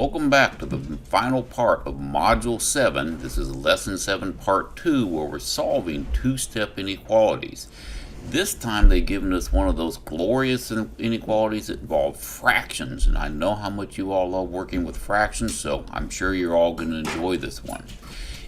Welcome back to the final part of Module 7. This is Lesson 7 Part 2, where we're solving two-step inequalities. This time they've given us one of those glorious inequalities that involve fractions, and I know how much you all love working with fractions, so I'm sure you're all going to enjoy this one.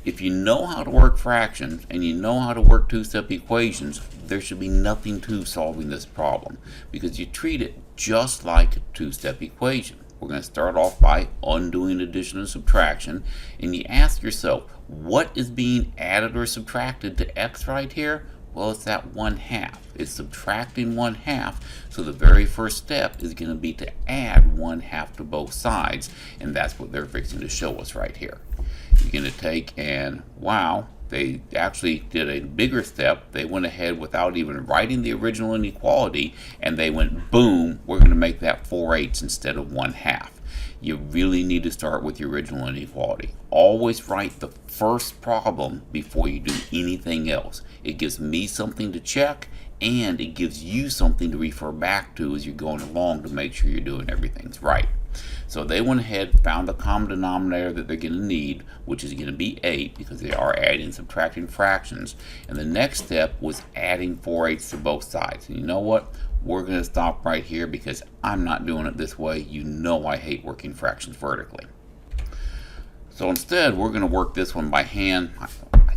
If you know how to work fractions and you know how to work two-step equations, there should be nothing to solving this problem because you treat it just like a two-step equation. We're going to start off by undoing addition and subtraction, and you ask yourself, what is being added or subtracted to x right here? Well, it's that 1/2. It's subtracting 1/2, so the very first step is going to be to add 1/2 to both sides, and that's what they're fixing to show us right here. You're going to take and, wow, they actually did a bigger step. They went ahead without even writing the original inequality, and they went, boom, we're going to make that 4/8 instead of 1/2. You really need to start with the original inequality. Always write the first problem before you do anything else. It gives me something to check, and it gives you something to refer back to as you're going along to make sure you're doing everything's right. So they went ahead, found the common denominator that they're going to need, which is going to be 8 because they are adding and subtracting fractions. And the next step was adding 4/8 to both sides. And you know what? We're going to stop right here because I'm not doing it this way. You know I hate working fractions vertically. So instead, we're going to work this one by hand. I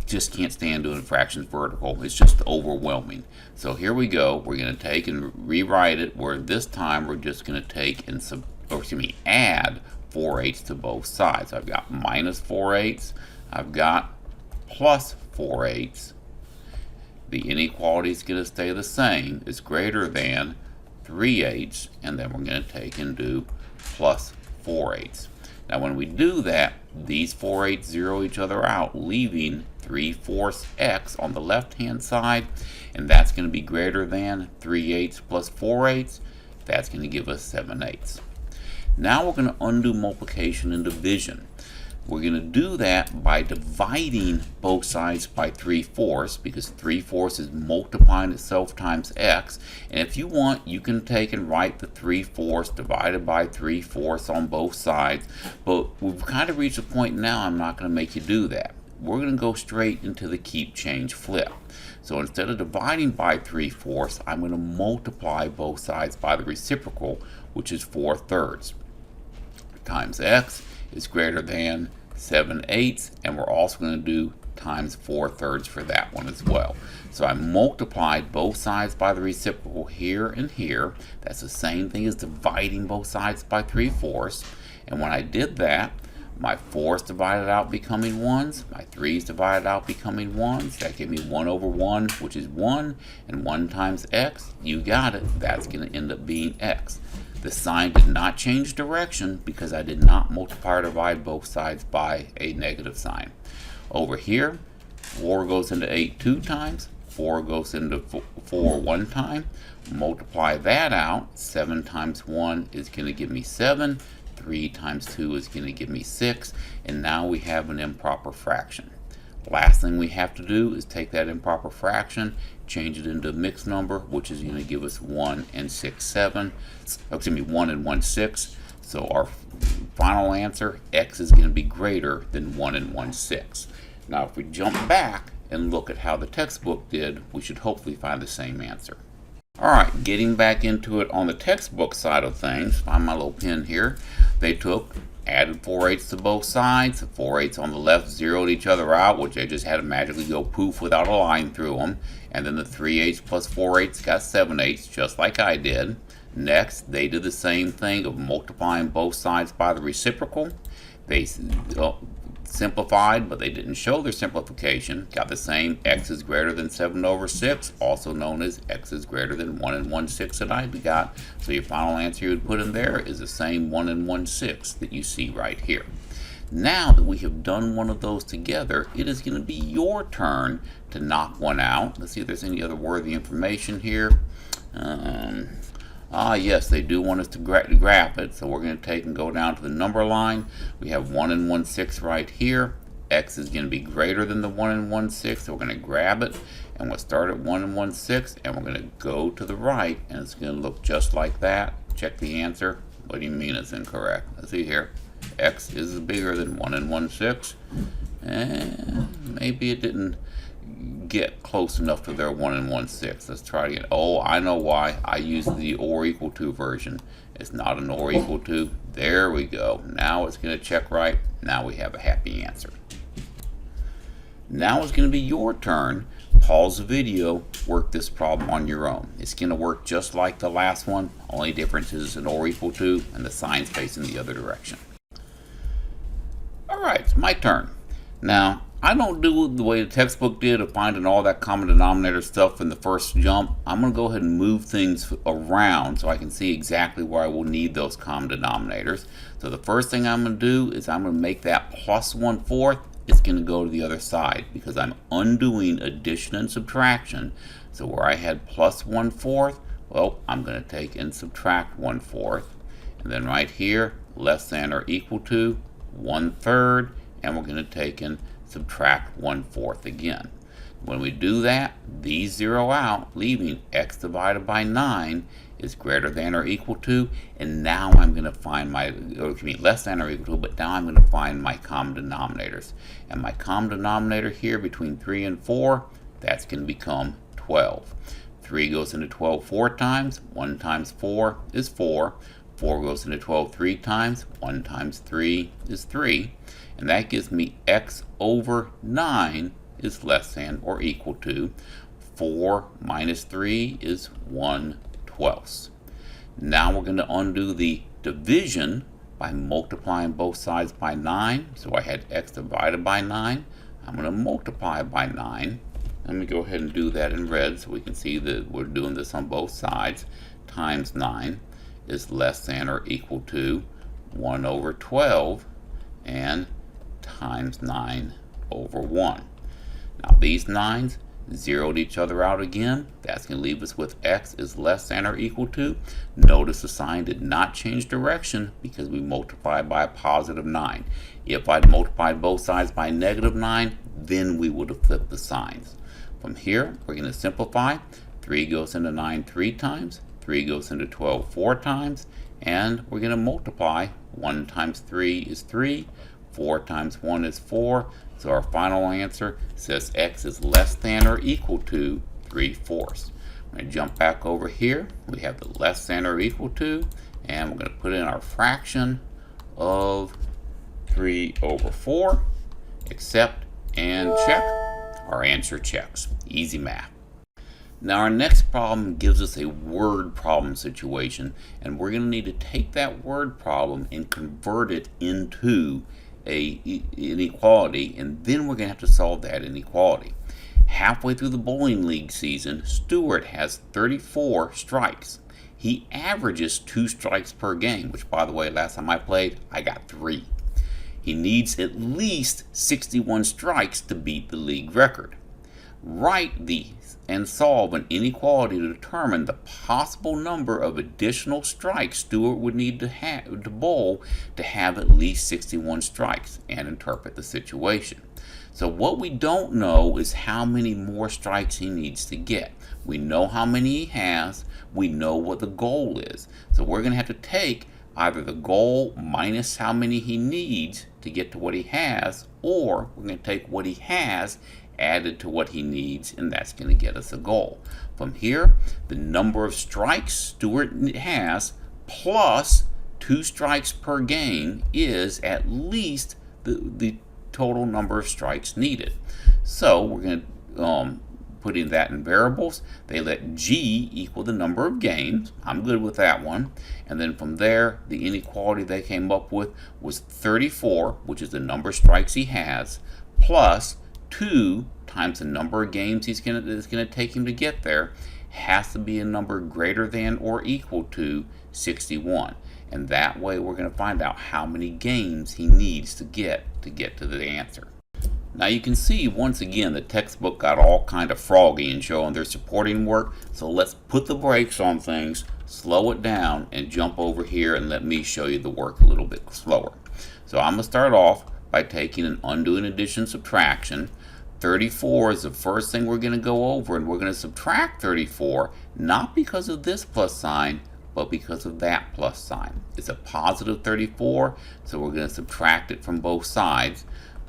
just can't stand doing fractions vertical. It's just overwhelming. So here we go. We're going to take and rewrite it, where this time we're just going to take and add 4/8 to both sides. I've got minus 4/8. I've got plus 4/8. The inequality is going to stay the same. It's greater than 3/8, and then we're going to take and do plus 4/8. Now when we do that, these 4/8 zero each other out, leaving 3/4 x on the left hand side, and that's going to be greater than 3/8 plus 4/8. That's going to give us 7/8. Now we're going to undo multiplication and division. We're going to do that by dividing both sides by 3/4, because 3/4 is multiplying itself times x. And if you want, you can take and write the 3/4 divided by 3/4 on both sides. But we've kind of reached a point now I'm not going to make you do that. We're going to go straight into the keep, change, flip. So instead of dividing by 3/4, I'm going to multiply both sides by the reciprocal, which is 4/3. Times x is greater than 7/8, and we're also going to do times 4/3 for that one as well. So I multiplied both sides by the reciprocal here and here. That's the same thing as dividing both sides by 3/4. And when I did that, my 4's divided out becoming 1's, my 3's divided out becoming 1's. That gave me 1/1, which is 1, and 1 times x, you got it, that's going to end up being x. The sign did not change direction because I did not multiply or divide both sides by a negative sign. Over here, 4 goes into 8 2 times, 4 goes into 4 1 time. Multiply that out, 7 times 1 is going to give me 7, 3 times 2 is going to give me 6, and now we have an improper fraction. Last thing we have to do is take that improper fraction, change it into a mixed number, which is going to give us 1 and 1/6. So our final answer, x is going to be greater than 1 and 1/6. Now if we jump back and look at how the textbook did, we should hopefully find the same answer. Alright, getting back into it on the textbook side of things, find my little pen here. They added 4/8 to both sides. The 4/8 on the left zeroed each other out, which they just had to magically go poof without a line through them. And then the 3/8 plus 4/8 got 7/8, just like I did. Next, they did the same thing of multiplying both sides by the reciprocal. They simplified, but they didn't show their simplification. Got the same x is greater than 7/6, also known as x is greater than 1 and 1/6 that I got. So your final answer you would put in there is the same 1 and 1/6 that you see right here. Now that we have done one of those together, it is going to be your turn to knock one out. Let's see if there's any other worthy information here. Yes, they do want us to graph it, so we're going to take and go down to the number line. We have 1 and 1/6 right here. X is going to be greater than the 1 and 1/6, so we're going to grab it, and we'll start at 1 and 1/6, and we're going to go to the right, and it's going to look just like that. Check the answer. What do you mean it's incorrect? Let's see here. X is bigger than 1 and 1/6. And maybe it didn't get close enough to their 1 and 1/6. Let's try again. Oh, I know why. I used the or equal to version. It's not an or equal to. There we go. Now it's going to check right. Now we have a happy answer. Now it's going to be your turn. Pause the video, work this problem on your own. It's going to work just like the last one. Only difference is an or equal to and the sign's facing the other direction. Alright, it's my turn. Now, I don't do it the way the textbook did of finding all that common denominator stuff in the first jump. I'm going to go ahead and move things around so I can see exactly where I will need those common denominators. So the first thing I'm going to do is I'm going to make that plus 1/4. It's going to go to the other side because I'm undoing addition and subtraction. So where I had plus 1/4, well, I'm going to take and subtract 1/4. And then right here, less than or equal to 1/3, and we're going to take and subtract 1/4 again. When we do that, these zero out, leaving x divided by 9 is greater than or equal to, and now I'm going to find my, or excuse me, less than or equal to, but now I'm going to find my common denominators. And my common denominator here between 3 and 4, that's going to become 12. 3 goes into 12 4 times, 1 times 4 is 4. 4 goes into 12 3 times, 1 times 3 is 3. And that gives me x over 9 is less than or equal to 4 minus 3 is 1/12. Now we're going to undo the division by multiplying both sides by 9. So I had x divided by 9. I'm going to multiply by 9. Let me go ahead and do that in red so we can see that we're doing this on both sides. Times 9 is less than or equal to 1/12 and times 9 over 1. Now these 9s zeroed each other out again. That's going to leave us with x is less than or equal to. Notice the sign did not change direction because we multiplied by a positive 9. If I'd multiplied both sides by -9, then we would have flipped the signs. From here, we're going to simplify. 3 goes into 9 3 times. 3 goes into 12 4 times. And we're going to multiply. 1 times 3 is 3. 4 times 1 is 4. So our final answer says x is less than or equal to 3/4. I'm going to jump back over here. We have the less than or equal to, and we're going to put in our fraction of 3/4. Accept and check. Our answer checks. Easy math. Now our next problem gives us a word problem situation, and we're going to need to take that word problem and convert it into an inequality, and then we're going to have to solve that inequality. Halfway through the bowling league season, Stewart has 34 strikes. He averages 2 strikes per game, which, by the way, last time I played, I got 3. He needs at least 61 strikes to beat the league record. Write these and solve an inequality to determine the possible number of additional strikes Stewart would need to bowl to have at least 61 strikes, and interpret the situation. So what we don't know is how many more strikes he needs to get. We know how many he has. We know what the goal is. So we're going to have to take either the goal minus how many he needs to get to what he has, or we're going to take what he has added to what he needs, and that's going to get us a goal. From here, the number of strikes Stewart has plus 2 strikes per game is at least the total number of strikes needed. So we're going to put in that in variables. They let G equal the number of games. I'm good with that one. And then from there, the inequality they came up with was 34, which is the number of strikes he has, plus 2 times the number of games it's going to take him to get there, has to be a number greater than or equal to 61. And that way we're going to find out how many games he needs to get to the answer. Now you can see once again the textbook got all kind of froggy in showing their supporting work, so let's put the brakes on things, slow it down, and jump over here and let me show you the work a little bit slower. So I'm going to start off by taking and undoing addition subtraction. 34 is the first thing we're going to go over, and we're going to subtract 34, not because of this plus sign, but because of that plus sign. It's a positive 34, so we're going to subtract it from both sides,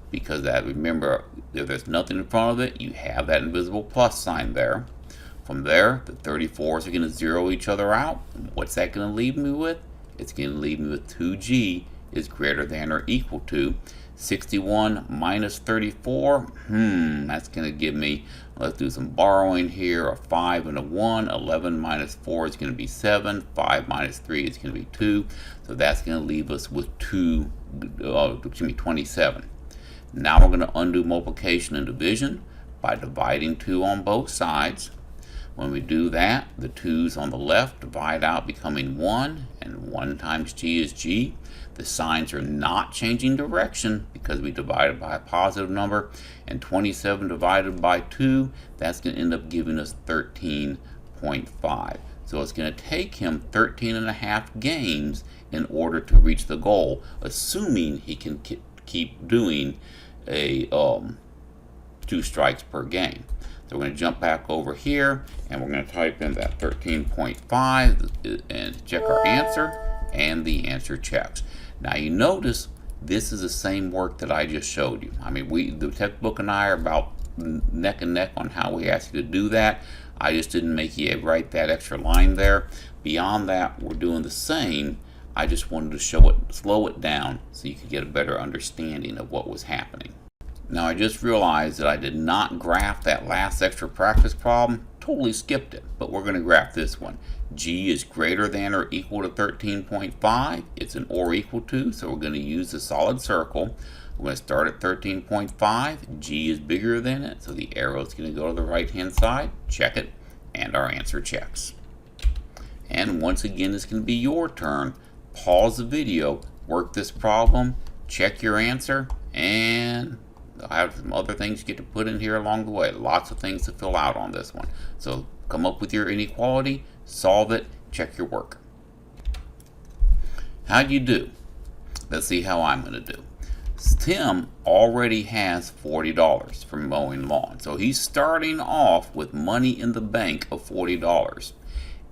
because that, remember, if there's nothing in front of it, you have that invisible plus sign there. From there, the 34s are going to zero each other out. What's that going to leave me with? It's going to leave me with 2g is greater than or equal to 61 minus 34. That's going to give me, let's do some borrowing here, a 5 and a 1. 11 minus 4 is going to be 7. 5 minus 3 is going to be 2. So that's going to leave us with 27. Now we're going to undo multiplication and division by dividing 2 on both sides. When we do that, the 2's on the left divide out, becoming 1, and 1 times g is g. The signs are not changing direction because we divided by a positive number, and 27 divided by 2, that's going to end up giving us 13.5. So it's going to take him 13.5 games in order to reach the goal, assuming he can keep doing a 2 strikes per game. So we're going to jump back over here, and we're going to type in that 13.5 and check our answer, and the answer checks. Now you notice this is the same work that I just showed you. I mean, the textbook and I are about neck and neck on how we ask you to do that. I just didn't make you write that extra line there. Beyond that, we're doing the same. I just wanted to slow it down so you could get a better understanding of what was happening. Now I just realized that I did not graph that last extra practice problem. Totally skipped it, but we're going to graph this one. G is greater than or equal to 13.5. It's an or equal to, so we're going to use the solid circle. We're going to start at 13.5. G is bigger than it, so the arrow is going to go to the right hand side. Check it, and our answer checks. And once again, it's going to be your turn. Pause the video, work this problem, check your answer, and I have some other things you get to put in here along the way. Lots of things to fill out on this one. So come up with your inequality, solve it, check your work. How'd you do? Let's see how I'm going to do. Tim already has $40 for mowing lawn. So he's starting off with money in the bank of $40.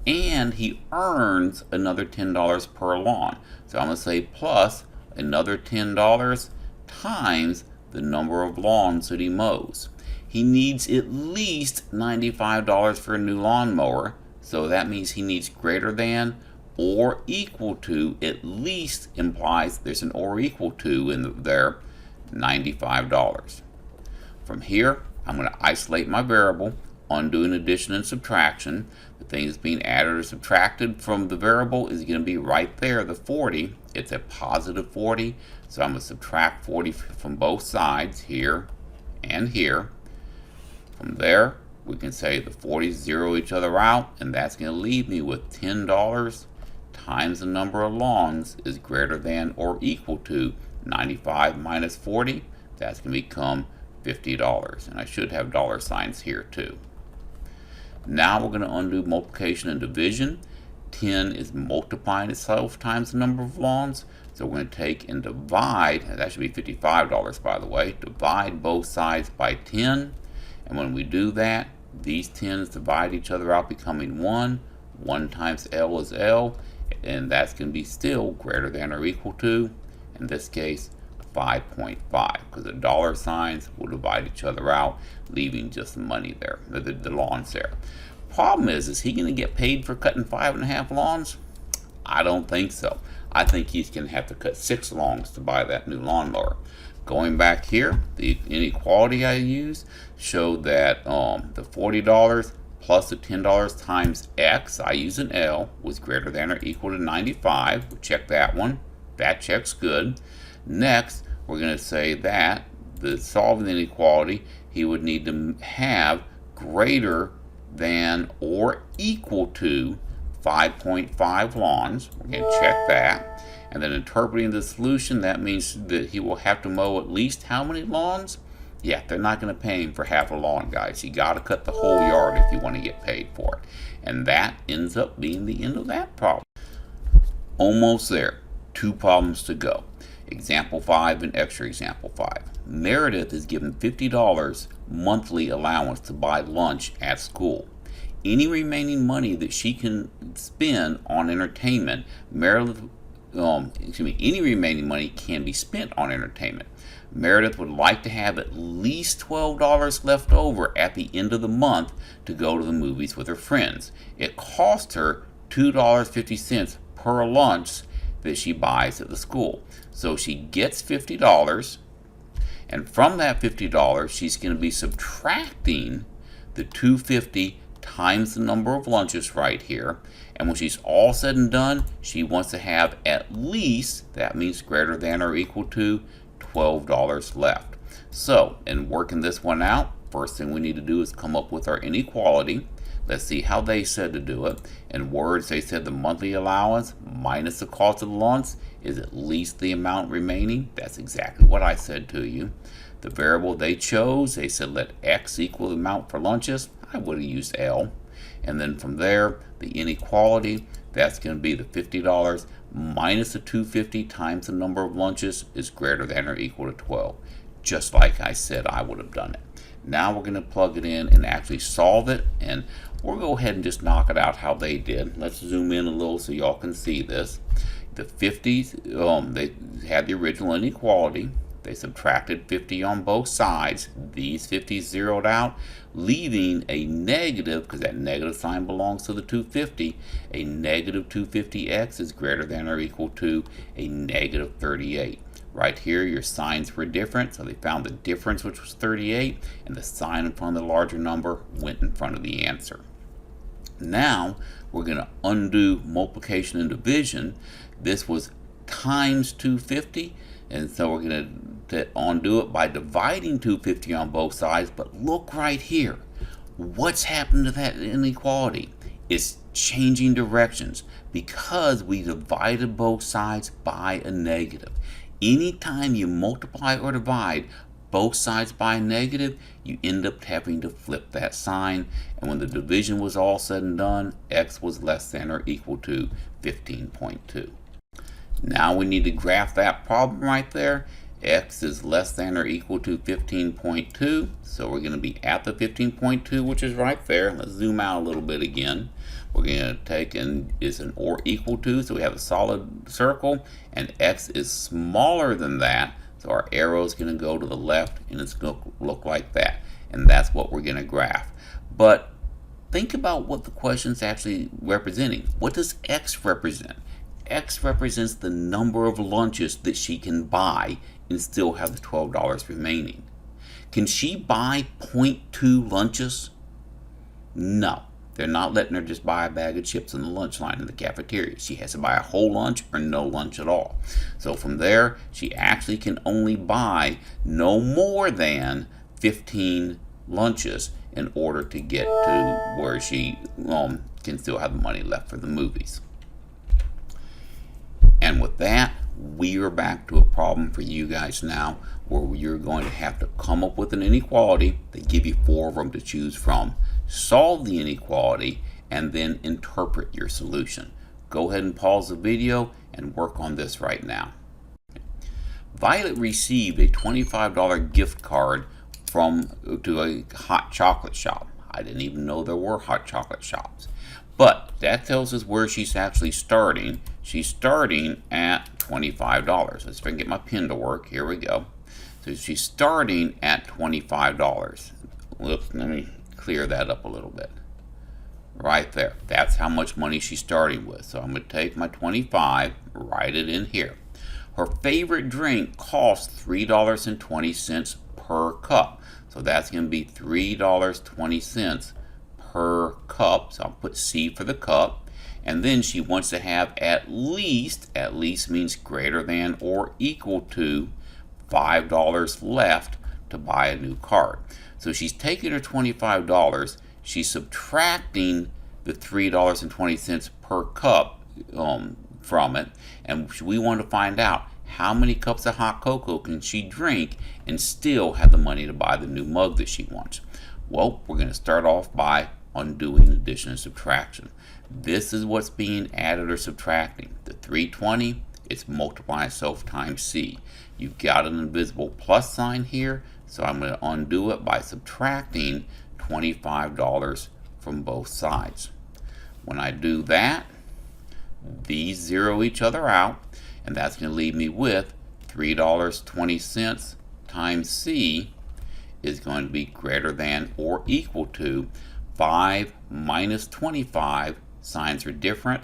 And he earns another $10 per lawn. So I'm going to say plus another $10 times the number of lawns that he mows. He needs at least $95 for a new lawnmower, so that means he needs greater than or equal to, at least implies there's an or equal to in there, $95. From here, I'm going to isolate my variable, undoing addition and subtraction. The thing that's being added or subtracted from the variable is going to be right there, the 40. It's a positive 40, so I'm going to subtract 40 from both sides, here and here. From there, we can say the 40s zero each other out, and that's going to leave me with $10 times the number of lawns is greater than or equal to 95 minus 40. That's going to become $50, and I should have dollar signs here too. Now we're going to undo multiplication and division. 10 is multiplying itself times the number of lawns, so we're going to take and divide, and that should be $55 by the way, divide both sides by 10, and when we do that, these 10s divide each other out, becoming 1. 1 times L is L, and that's going to be still greater than or equal to, in this case, 5.5, because the dollar signs will divide each other out, leaving just the money there, the lawns there. Problem is he going to get paid for cutting 5.5 lawns? I don't think so. I think he's going to have to cut 6 lawns to buy that new lawnmower. Going back here, the inequality I used showed that the $40 plus the $10 times X, I use an L, was greater than or equal to 95. We'll check that one. That checks good. Next, we're going to say that the solving the inequality, he would need to have greater than or equal to 5.5 lawns. We're going to check that. And then interpreting the solution, that means that he will have to mow at least how many lawns? Yeah, they're not going to pay him for half a lawn, guys. You got to cut the whole yard if you want to get paid for it. And that ends up being the end of that problem. Almost there. 2 problems to go. Example 5 and extra example 5. Meredith is given $50 monthly allowance to buy lunch at school. any remaining money that she can spend on entertainment, any remaining money can be spent on entertainment. Meredith would like to have at least $12 left over at the end of the month to go to the movies with her friends. It costs her $2.50 per lunch that she buys at the school. So she gets $50, and from that $50, she's going to be subtracting the $2.50 times the number of lunches right here. And when she's all said and done, she wants to have at least, that means greater than or equal to, $12 left. So, in working this one out, first thing we need to do is come up with our inequality. Let's see how they said to do it. In words, they said the monthly allowance minus the cost of the lunch is at least the amount remaining. That's exactly what I said to you. The variable they chose, they said let X equal the amount for lunches. I would have used L. And then from there, the inequality, that's going to be the $50 minus the $2.50 times the number of lunches is greater than or equal to 12. Just like I said I would have done it. Now we're going to plug it in and actually solve it, and we'll go ahead and just knock it out how they did. Let's zoom in a little so y'all can see this. The 50s, they had the original inequality. They subtracted 50 on both sides. These 50s zeroed out, leaving a negative, because that negative sign belongs to the 250. A negative 250x is greater than or equal to a negative 38. Right here, your signs were different, so they found the difference, which was 38, and the sign in front of the larger number went in front of the answer. Now, we're going to undo multiplication and division. This was times 250, and so we're going to undo it by dividing 250 on both sides. But look right here. What's happened to that inequality? It's changing directions because we divided both sides by a negative. Anytime you multiply or divide both sides by a negative, you end up having to flip that sign. And when the division was all said and done, x was less than or equal to 15.2. Now we need to graph that problem right there. X is less than or equal to 15.2. So we're going to be at the 15.2, which is right there. Let's zoom out a little bit again. We're going to take in is an or equal to, so we have a solid circle, and x is smaller than that, so our arrow is going to go to the left, and it's going to look like that, and that's what we're going to graph. But think about what the question's actually representing. What does x represent? X represents the number of lunches that she can buy and still have the $12 remaining. Can she buy 0.2 lunches? No. They're not letting her just buy a bag of chips on the lunch line in the cafeteria. She has to buy a whole lunch or no lunch at all. So from there, she actually can only buy no more than 15 lunches in order to get to where she can still have the money left for the movies. And with that, we are back to a problem for you guys now where you're going to have to come up with an inequality. They give you 4 of them to choose from. Solve the inequality and then interpret your solution. Go ahead and pause the video and work on this right now. Violet received a $25 gift card to a hot chocolate shop. I didn't even know there were hot chocolate shops. But that tells us where she's actually starting. She's starting at $25. Let's see if I can get my pen to work. Here we go. So she's starting at $25. Whoops, let me clear that up a little bit. Right there. That's how much money she's starting with. So I'm going to take my 25, write it in here. Her favorite drink costs $3.20 per cup. So that's going to be $3.20 per cup. So I'll put C for the cup. And then she wants to have at least means greater than or equal to $5 left to buy a new card. So she's taking her $25, she's subtracting the $3.20 per cup from it, and we want to find out how many cups of hot cocoa can she drink and still have the money to buy the new mug that she wants. Well, we're going to start off by undoing addition and subtraction. This is what's being added or subtracting. The 320, it's multiplying itself times C. You've got an invisible plus sign here, so I'm going to undo it by subtracting $25 from both sides. When I do that, these zero each other out, and that's going to leave me with $3.20 times C is going to be greater than or equal to 5 minus 25. Signs are different.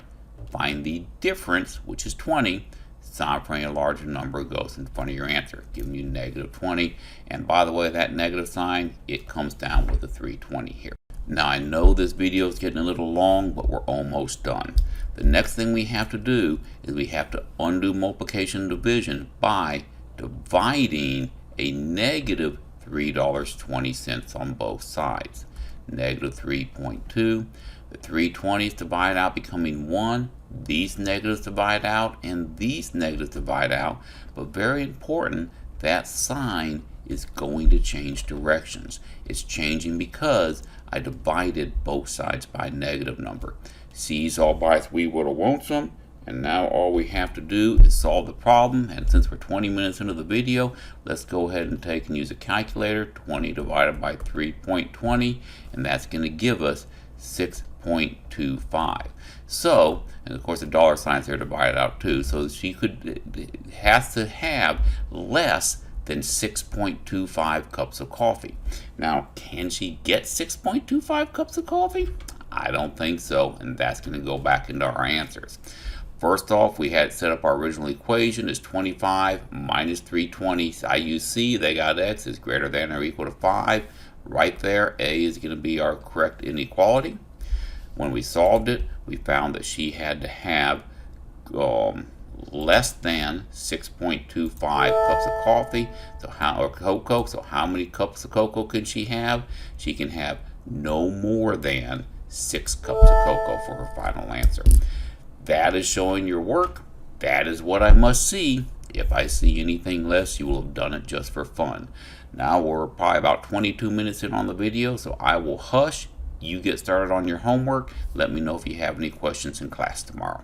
Find the difference, which is 20. Sign for any larger number goes in front of your answer, giving you negative 20. And by the way, that negative sign, it comes down with a 320 here. Now I know this video is getting a little long, but we're almost done. The next thing we have to do is we have to undo multiplication and division by dividing a negative $3.20 on both sides. Negative 3.2. The 320s divide out, becoming 1. These negatives divide out, and these negatives divide out. But very important, that sign is going to change directions. It's changing because I divided both sides by a negative number. C's all by its we woulda won't some, and now all we have to do is solve the problem. And since we're 20 minutes into the video, let's go ahead and take and use a calculator. 20 divided by 3.20, and that's going to give us 6.25. So, and of course the dollar signs are divided out too, so she has to have less than 6.25 cups of coffee. Now, can she get 6.25 cups of coffee? I don't think so, and that's going to go back into our answers. First off, we had set up our original equation as 25 minus 320. I use C, they got X is greater than or equal to 5. Right there, A is going to be our correct inequality. When we solved it, we found that she had to have less than 6.25 cups of coffee, or cocoa. So how many cups of cocoa can she have? She can have no more than 6 cups of cocoa for her final answer. That is showing your work. That is what I must see. If I see anything less, you will have done it just for fun. Now we're probably about 22 minutes in on the video, so I will hush. You get started on your homework. Let me know if you have any questions in class tomorrow.